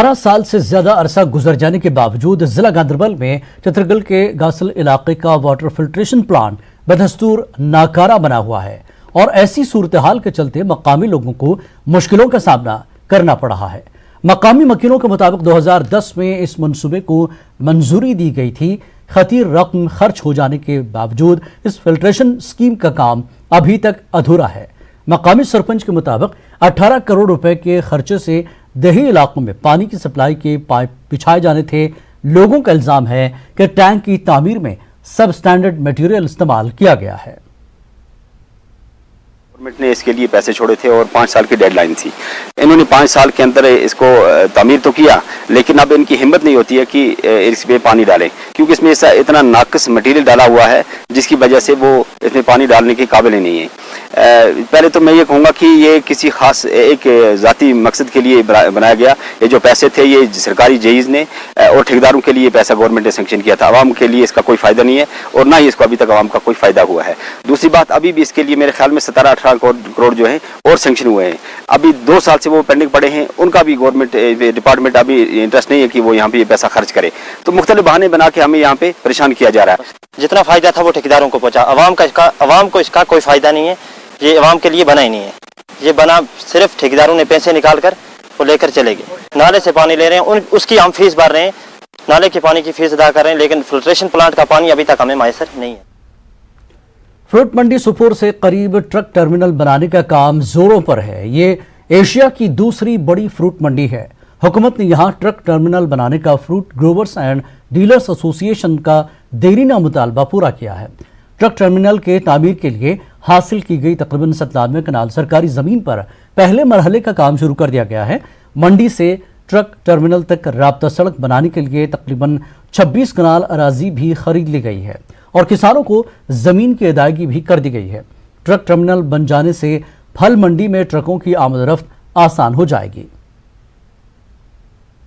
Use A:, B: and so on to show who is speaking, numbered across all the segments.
A: 12 साल से ज्यादा अरसा गुजर जाने के बावजूद जिला गांधरबल में चित्रगल के गासल इलाके का वाटर फिल्ट्रेशन प्लांट बदस्तूर नाकारा बना हुआ है और ऐसी सूरत हाल के चलते मकामी लोगों को मुश्किलों का सामना करना पड़ रहा है। मकामी वकीलों के मुताबिक 2010 में इस मंसूबे को मंजूरी दी गई थी। खतीर रकम खर्च हो जाने के बावजूद इस फिल्ट्रेशन स्कीम का काम अभी तक अधूरा है। मकामी सरपंच के मुताबिक 18 करोड़ रुपए के खर्चे से देही इलाकों में पानी की सप्लाई के पाइप बिछाए जाने थे। लोगों का इल्जाम है कि टैंक की तामीर में सब स्टैंडर्ड मटेरियल इस्तेमाल किया गया है।
B: गवर्नमेंट ने इसके लिए पैसे छोड़े थे और 5 साल की डेडलाइन थी। इन्होंने 5 साल के अंदर इसको तामीर तो किया, लेकिन अब इनकी हिम्मत नहीं होती है कि इसमें पानी डालें, क्योंकि इसमें इतना नाकस मटेरियल डाला हुआ है जिसकी वजह से वो इसमें पानी डालने के काबिल ही नहीं है। पहले तो मैं ये कहूँगा कि ये किसी खास एक ज़ाती मकसद के लिए बनाया गया। ये जो पैसे थे ये सरकारी जहीज़ ने और ठेकेदारों के लिए पैसा गवर्नमेंट ने सेंक्शन किया था। आवाम के लिए इसका कोई फ़ायदा नहीं है और ना ही इसको अभी तक आवाम का कोई फ़ायदा हुआ है। दूसरी बात, अभी भी इसके लिए मेरे ख्याल में 17-18 करोड़ जो हैं और सेंक्शन हुए हैं। अभी 2 साल से वो पेंडिंग पड़े हैं, उनका भी गवर्नमेंट डिपार्टमेंट अभी इंटरेस्ट नहीं है कि वो यहाँ पे ये पैसा खर्च करे। तो मुख्तलिफ बहाने बना के हमें यहाँ पे परेशान किया जा रहा है।
C: जितना फ़ायदा था वो ठेकेदारों को पहुँचा, आवाम को इसका कोई फ़ायदा नहीं है। ये आवाम के लिए बना ही नहीं है, ये बना सिर्फ ठेकेदारों ने पैसे निकाल कर वो लेकर चले गए। नाले से पानी ले रहे हैं, उसकी हम फीस भर रहे हैं, नाले के पानी की फीस अदा कर रहे हैं, लेकिन फिल्ट्रेशन प्लांट का पानी अभी तक हमें मैसर नहीं है।
A: फ्रूट मंडी सुपोर से करीब ट्रक टर्मिनल बनाने का काम जोरों पर है। ये एशिया की दूसरी बड़ी फ्रूट मंडी है। हुकूमत ने यहाँ ट्रक टर्मिनल बनाने का fruit growers and dealers association का देरीना मुतालबा पूरा किया है। ट्रक टर्मिनल के तामीर के लिए हासिल की गई तकरीबन 97 कनाल सरकारी जमीन पर पहले मरहले का काम शुरू कर दिया गया है। मंडी से ट्रक टर्मिनल तक राब्ता सड़क बनाने के लिए तकरीबन 26 कनाल अराजी भी खरीद ली गई है और किसानों को जमीन की अदायगी भी कर दी गई है। ट्रक टर्मिनल बन जाने से फल मंडी में ट्रकों की आमद-ओ-रफ्त आसान हो जाएगी।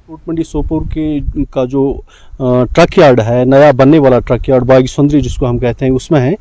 D: फ्रूट मंडी सोपोर का जो ट्रक यार्ड है, नया बनने वाला ट्रक यार्ड बागीसुंदरी जिसको हम कहते हैं, उसमें है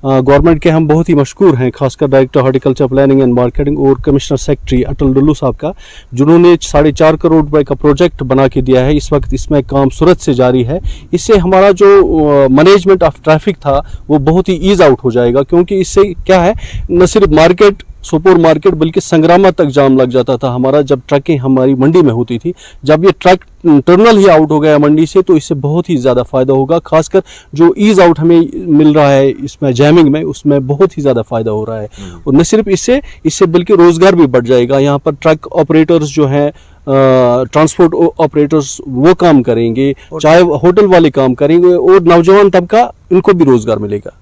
D: गवर्नमेंट के हम बहुत ही मशहूर हैं, खासकर director horticulture planning and marketing और कमिश्नर सेक्रेटरी अटल डुल्लू साहब का, जिन्होंने 4.5 करोड़ रुपए का प्रोजेक्ट बना के दिया है। इस वक्त इसमें काम सूरत से जारी है। इससे हमारा जो मैनेजमेंट ऑफ ट्रैफिक था वो बहुत ही ईज आउट हो जाएगा, क्योंकि इससे क्या है, न सिर्फ मार्केट सोपोर मार्केट बल्कि संग्रामा तक जाम लग जाता था हमारा, जब ट्रकें हमारी मंडी में होती थी। जब ये ट्रक टर्मिनल ही आउट हो गया मंडी से, तो इससे बहुत ही ज़्यादा फ़ायदा होगा। खासकर जो ईज आउट हमें मिल रहा है इसमें जैमिंग में, उसमें बहुत ही ज़्यादा फ़ायदा हो रहा है। और न सिर्फ इससे बल्कि रोज़गार भी बढ़ जाएगा। यहाँ पर ट्रक ऑपरेटर्स जो हैं, ट्रांसपोर्ट ऑपरेटर्स वो काम करेंगे, चाहे होटल वाले काम करेंगे, और नौजवान तबका इनको भी रोज़गार मिलेगा।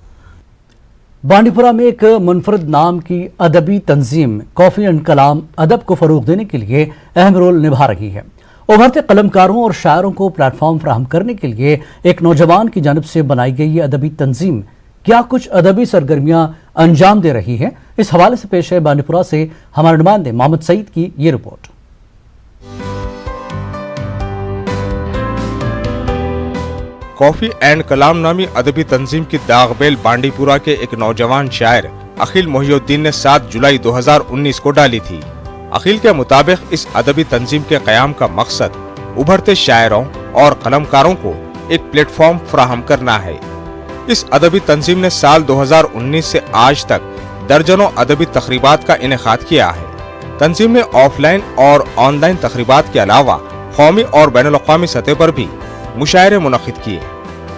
A: बांडीपुरा में एक मुनफरद नाम की अदबी तंजीम कॉफ़ी एंड कलाम अदब को फ़रोग़ देने के लिए अहम रोल निभा रही है। उभरते कलमकारों और शायरों को प्लेटफॉर्म फराहम करने के लिए एक नौजवान की जानिब से बनाई गई ये अदबी तंजीम क्या कुछ अदबी सरगर्मियां अंजाम दे रही है, इस हवाले से पेश है बांडीपुरा से हमारे नुमाइंदे मोहम्मद सईद की ये रिपोर्ट।
E: कॉफी एंड कलाम नामी अदबी तंजीम की दागबेल बांडीपुरा के एक नौजवान शायर अखिल मोहिउद्दीन ने 7 जुलाई 2019 को डाली थी। अखिल के मुताबिक इस अदबी तंजीम के क़याम का मकसद उभरते शायरों और कलमकारों को एक प्लेटफॉर्म फराहम करना है। इस अदबी तंजीम ने साल 2019 से आज तक दर्जनों अदबी तकरीबात का इनेकाद किया है। तंजीम ने ऑफलाइन और ऑनलाइन तकरीबात के अलावा कौमी और बैनुल अक़वामी सतह पर भी मुशायरे मुनक़िद किए।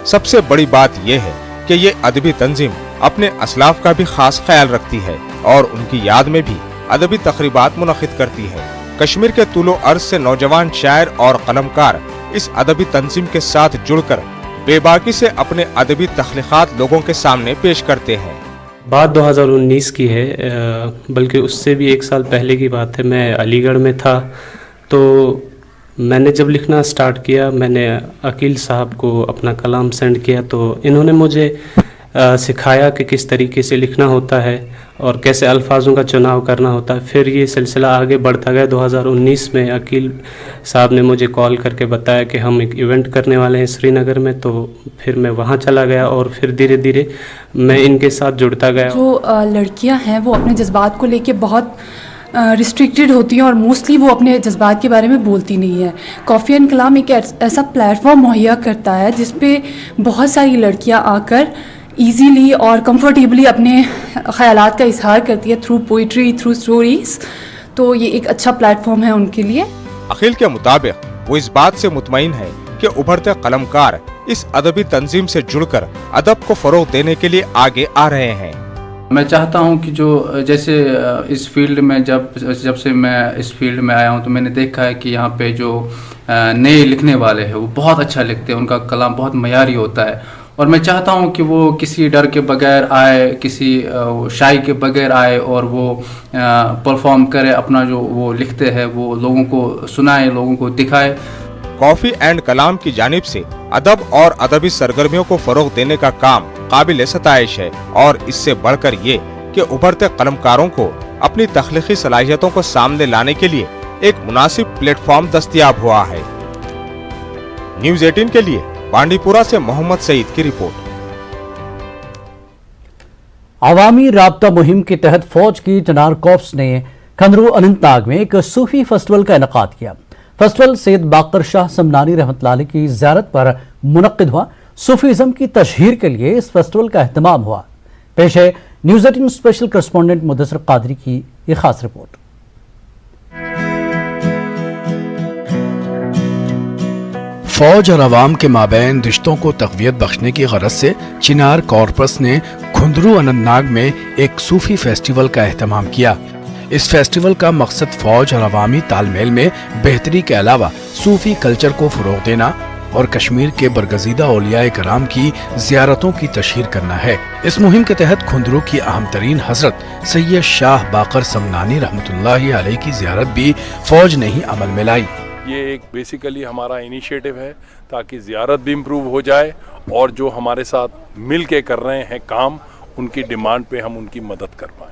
E: सबसे बड़ी बात यह है कि ये अदबी तंजीम अपने असलाफ का भी खास ख्याल रखती है और उनकी याद में भी अदबी तकरीबात मुनक़िद करती है। कश्मीर के तुलो अर्ज से नौजवान शायर और कलमकार इस अदबी तंजीम के साथ जुड़कर बेबाकी से अपने अदबी तख्लीक़ात लोगों के सामने पेश करते हैं।
F: बात 2019 की है, बल्कि उससे भी 1 साल पहले की बात है। मैं अलीगढ़ में था, तो मैंने जब लिखना स्टार्ट किया, मैंने अकील साहब को अपना कलाम सेंड किया, तो इन्होंने मुझे सिखाया कि किस तरीके से लिखना होता है और कैसे अल्फाजों का चुनाव करना होता है। फिर ये सिलसिला आगे बढ़ता गया। 2019 में अकील साहब ने मुझे कॉल करके बताया कि हम एक इवेंट करने वाले हैं श्रीनगर में, तो फिर मैं वहाँ चला गया और फिर धीरे धीरे मैं इनके साथ जुड़ता गया।
G: जो लड़कियाँ हैं वो अपने जज्बात को लेके बहुत रिस्ट्रिक्टेड होती हैं और मोस्टली वो अपने जज्बात के बारे में बोलती नहीं है। कॉफ़ी एंड कलाम एक ऐसा प्लेटफॉर्म मुहैया करता है जिस पे बहुत सारी लड़कियां आकर ईजीली और कंफर्टेबली अपने ख़यालात का इजहार करती है थ्रू पोइट्री, थ्रू स्टोरीज़। तो ये एक अच्छा प्लेटफॉर्म है उनके लिए।
E: अखिल के मुताबिक वो इस बात से मुतमईन है कि उभरते कलमकार इस अदबी तंजीम से जुड़कर अदब को फरोग देने के लिए आगे आ रहे हैं।
H: मैं चाहता हूं कि जो जैसे इस फील्ड में जब से मैं इस फील्ड में आया हूं तो मैंने देखा है कि यहाँ पे जो नए लिखने वाले हैं वो बहुत अच्छा लिखते हैं, उनका कलाम बहुत मयारी होता है। और मैं चाहता हूं कि वो किसी डर के बगैर आए, किसी शाई के बगैर आए और वो परफॉर्म करे, अपना जो वो लिखते हैं वो लोगों को सुनाए, लोगों को दिखाए।
E: कॉफी एंड कलाम की जानिब से अदब और अदबी सरगर्मियों को फरोग देने का काम काबिल सताइश है और इससे बढ़कर ये कि उभरते कलमकारों को अपनी तख्लीकी सलाहियतों को सामने लाने के लिए एक मुनासिब प्लेटफॉर्म दस्तयाब हुआ है। न्यूज़ 18 के लिए बांडीपुरा से मोहम्मद सईद की रिपोर्ट।
A: अवामी राब्ता मुहिम के तहत फौज की चनार कॉर्प्स ने खंदरू अनंतनाग में एक सूफी फेस्टिवल का इनेकाद किया। फेस्टिवल सैयद बाकर शाह समनानी रहमतुल्लाह अलैह की ज़ियारत पर मुनक्किद हुआ। सूफीज़म की तशहीर के लिए इस फेस्टिवल का अहतमाम हुआ। पेश है news 18 special correspondent Mudassir Qadri की ये खास रिपोर्ट।
I: फौज और अवाम के माबैन रिश्तों को तक़वियत बख्शने की गरज से चिनार कॉर्पस ने खुंदरू अनंतनाग में एक सूफी फेस्टिवल का एहतमाम किया। इस फेस्टिवल का मकसद फौज और अवामी तालमेल में बेहतरी के अलावा सूफी कल्चर को फरोग देना और कश्मीर के बरगजीदा औलियाए कराम की ज़ियारतों की तशहीर करना है। इस मुहिम के तहत खुंदरू की अहम तरीन हजरत सैयद शाह बाकर समनानी रहमतुल्लाहि अलैह की ज़ियारत भी फौज ने ही अमल में लाई।
J: ये एक बेसिकली हमारा इनिशिएटिव है ताकि ज़ियारत भी इम्प्रूव हो जाए और जो हमारे साथ मिल के कर रहे हैं काम, उनकी डिमांड पे हम उनकी मदद कर पाएँ।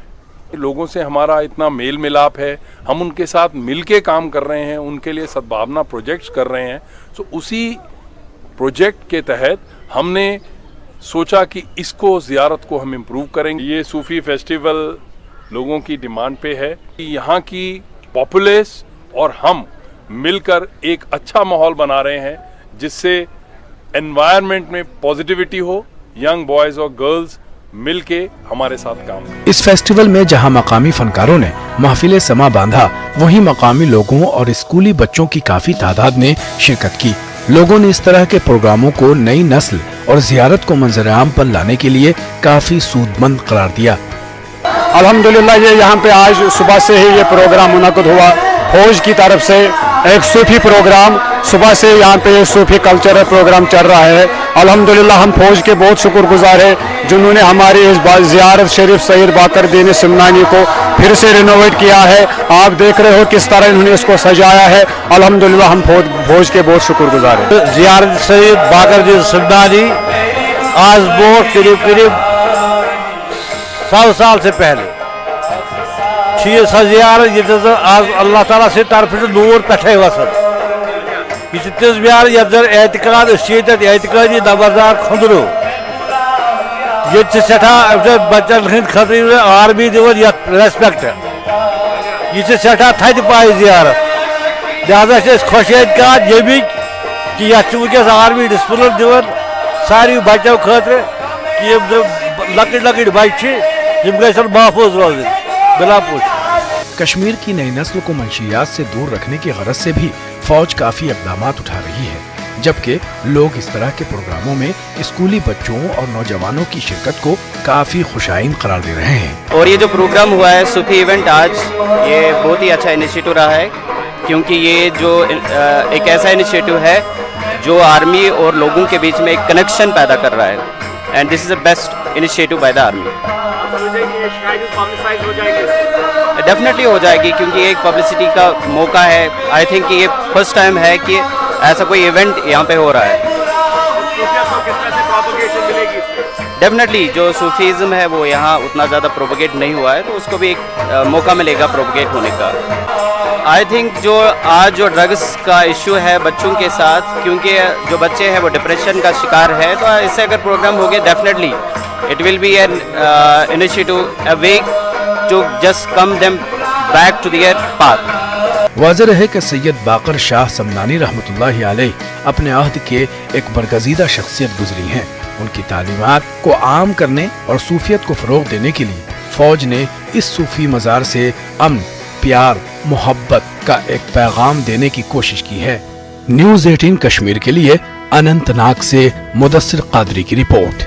J: लोगों से हमारा इतना मेल मिलाप है, हम उनके साथ मिल के काम कर रहे हैं, उनके लिए सद्भावना प्रोजेक्ट्स कर रहे हैं। तो उसी प्रोजेक्ट के तहत हमने सोचा कि इसको ज़ियारत को हम इम्प्रूव करेंगे। ये सूफ़ी फेस्टिवल लोगों की डिमांड पे है कि यहाँ की पॉपुलेस और हम मिलकर एक अच्छा माहौल बना रहे हैं जिससे एनवायरनमेंट में पॉजिटिविटी हो, यंग बॉयज़ और गर्ल्स मिलके हमारे साथ काम करें।
I: इस फेस्टिवल में जहां मकामी फनकारों ने महफिल समा बांधा, वहीं मकामी लोगों और स्कूली बच्चों की काफी तादाद ने शिरकत की। लोगों ने इस तरह के प्रोग्रामों को नई नस्ल और ज़ियारत को मंजर-ए-आम पर लाने के लिए काफी सूदमंद करार दिया।
K: अल्हम्दुलिल्लाह ये यहाँ पे आज सुबह से ही ये प्रोग्राम मुनक़िद हुआ। फौज की तरफ से एक सूफी प्रोग्राम सुबह से यहाँ पे सूफी कल्चरल प्रोग्राम चल रहा है। अल्हम्दुलिल्लाह हम फौज के बहुत शुक्रगुजार हैं जिन्होंने हमारी इस ज़ियारत शरीफ सैयद बाकर दीन समनानी को फिर से रिनोवेट किया है। आप देख रहे हो किस तरह इन्होंने इसको सजाया है। अल्हम्दुलिल्लाह हम फौज के बहुत शुक्रगुजार हैं।
L: ज़ियारत सैयद बाकर दीन समनानी आज बहुत करीब 100 साल से पहले ये ज़ियारत ये आज अल्लाह ताला से तरफ से नूर पे वसन यह तिज ज़ियारत यथ जन एहतिकाद एहतिकादी नंबरदार खुंदरू ये सठा बच्चन हंद खतर आर्मी दिवन रेस्पेक्ट यह सठा थद पाई ज़ियारत। लिहाजा खुश एहतिकाद यमिक कि यह वनकस आर्मी डिसिप्लिन दिवन सारी बच्चों खतर कि लकट लकट बच्चे गन महफूज रोज बिला पूछ।
I: कश्मीर की नई नस्ल को मंशियात से दूर रखने की गरज से भी फौज काफी इक़दामात उठा रही है, जबकि लोग इस तरह के प्रोग्रामों में स्कूली बच्चों और नौजवानों की शिरकत को काफी खुशाइन करार दे रहे हैं।
M: और ये जो प्रोग्राम हुआ है सूफी इवेंट आज, ये बहुत ही अच्छा इनिशिएटिव रहा है क्योंकि ये जो एक ऐसा इनिशिएटिव है जो आर्मी और लोगों के बीच में एक कनेक्शन पैदा कर रहा है and this is the best initiative by the army. Definitely हो जाएगी क्योंकि एक पब्लिसिटी का मौका है। आई थिंक कि ये फर्स्ट टाइम है कि ऐसा कोई इवेंट यहाँ पे हो रहा है। डेफिनेटली जो सूफीज़म है वो यहाँ उतना ज़्यादा प्रोपगेट नहीं हुआ है तो उसको भी एक मौका मिलेगा प्रोपगेट होने का। आई थिंक जो आज जो ड्रग्स का इशू है बच्चों के साथ, क्योंकि जो बच्चे हैं वो डिप्रेशन का शिकार है, तो इससे अगर प्रोग्राम हो गया definitely it will be an initiative a way to just come them back to their path.
I: वाज़ेह रहे कि सैयद बाकर शाह समनानी रहमतुल्लाहि अलैह अपने अहद के एक बरगजीदा शख्सियत गुजरी हैं। उनकी तालीमात को आम करने और सूफियत को फ़रोग़ देने के लिए फ़ौज ने इस सूफ़ी मज़ार से अमन, प्यार, मोहब्बत का एक पैगाम देने की कोशिश की है। न्यूज़ 18 कश्मीर के लिए अनंतनाग से मुदस्सिर कादरी की रिपोर्ट।